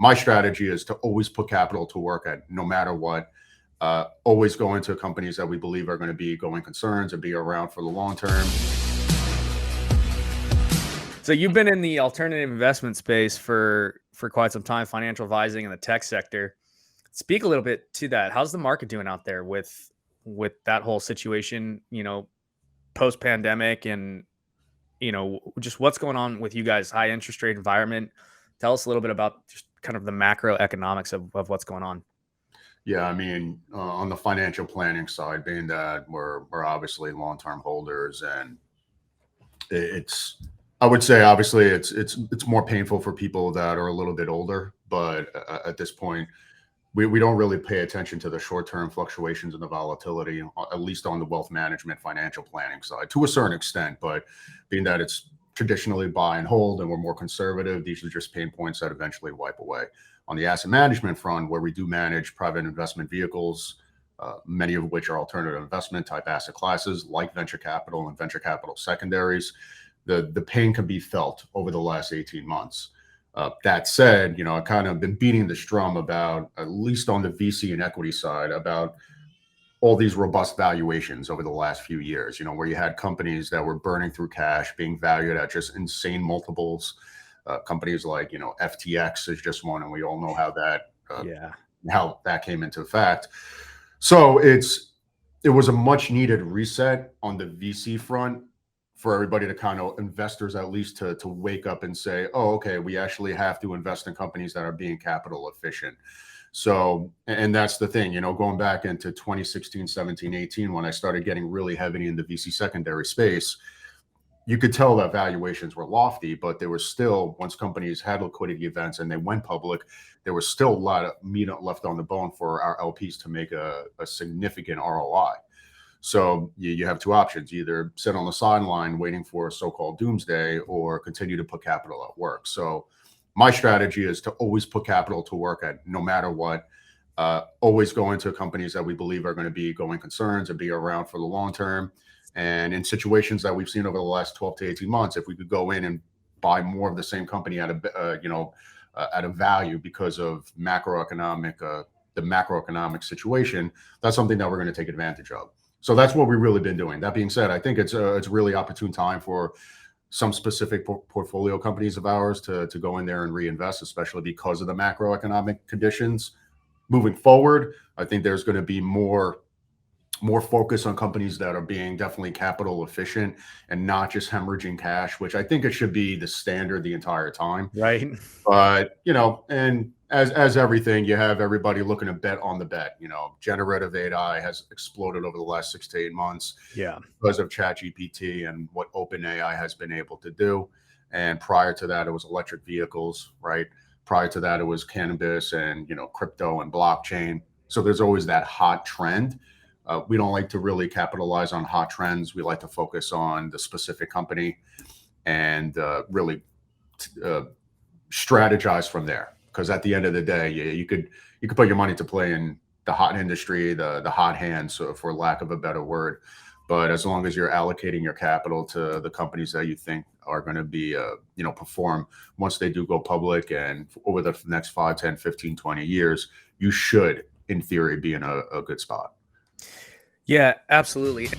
my strategy is to always put capital to work at no matter what. Always go into companies that we believe are going to be going concerns and be around for the long term. So you've been in the alternative investment space for quite some time, financial advising in the tech sector. Speak a little bit to that. How's the market doing out there with that whole situation, post pandemic, and just what's going on with you guys? High interest rate environment. Tell us a little bit about just kind of the macroeconomics of what's going on. Yeah, I mean, on the financial planning side, being that we're obviously long-term holders, and I would say obviously it's more painful for people that are a little bit older, but at this point, we don't really pay attention to the short-term fluctuations and the volatility, at least on the wealth management financial planning side, to a certain extent. But being that it's traditionally buy and hold, and we're more conservative, these are just pain points that eventually wipe away. On the asset management front, where we do manage private investment vehicles, many of which are alternative investment type asset classes like venture capital and venture capital secondaries, the pain can be felt over the last 18 months. That said, I've kind of been beating this drum about, at least on the VC and equity side, about all these robust valuations over the last few years, where you had companies that were burning through cash, being valued at just insane multiples. Companies like, FTX is just one, and we all know how that came into effect. So it was a much needed reset on the VC front for everybody to kind of, investors at least, to wake up and say, oh, okay, we actually have to invest in companies that are being capital efficient. So, and that's the thing, going back into 2016, 17, 18, when I started getting really heavy in the VC secondary space, you could tell that valuations were lofty, but there was still, once companies had liquidity events and they went public, there was still a lot of meat left on the bone for our LPs to make a significant ROI. So you have two options: either sit on the sideline waiting for a so-called doomsday, or continue to put capital at work. So my strategy is to always put capital to work at no matter what. Always go into companies that we believe are going to be going concerns and be around for the long term. And in situations that we've seen over the last 12 to 18 months, if we could go in and buy more of the same company at a value because of the macroeconomic situation, that's something that we're going to take advantage of. So that's what we've really been doing. That being said, I think it's a really opportune time for some specific portfolio companies of ours to go in there and reinvest, especially because of the macroeconomic conditions. Moving forward, I think there's going to be more focus on companies that are being definitely capital efficient and not just hemorrhaging cash, which I think it should be the standard the entire time. Right. But, and as everything, you have everybody looking to bet on the bet. Generative AI has exploded over the last 6 to 8 months. Yeah. Because of ChatGPT and what OpenAI has been able to do. And prior to that, it was electric vehicles, right? Prior to that, it was cannabis and, crypto and blockchain. So there's always that hot trend. We don't like to really capitalize on hot trends. We like to focus on the specific company and really strategize from there. Because at the end of the day, you could put your money to play in the hot industry, the hot hands, for lack of a better word. But as long as you're allocating your capital to the companies that you think are going to be, perform once they do go public and over the next 5, 10, 15, 20 years, you should, in theory, be in a good spot. Yeah, absolutely.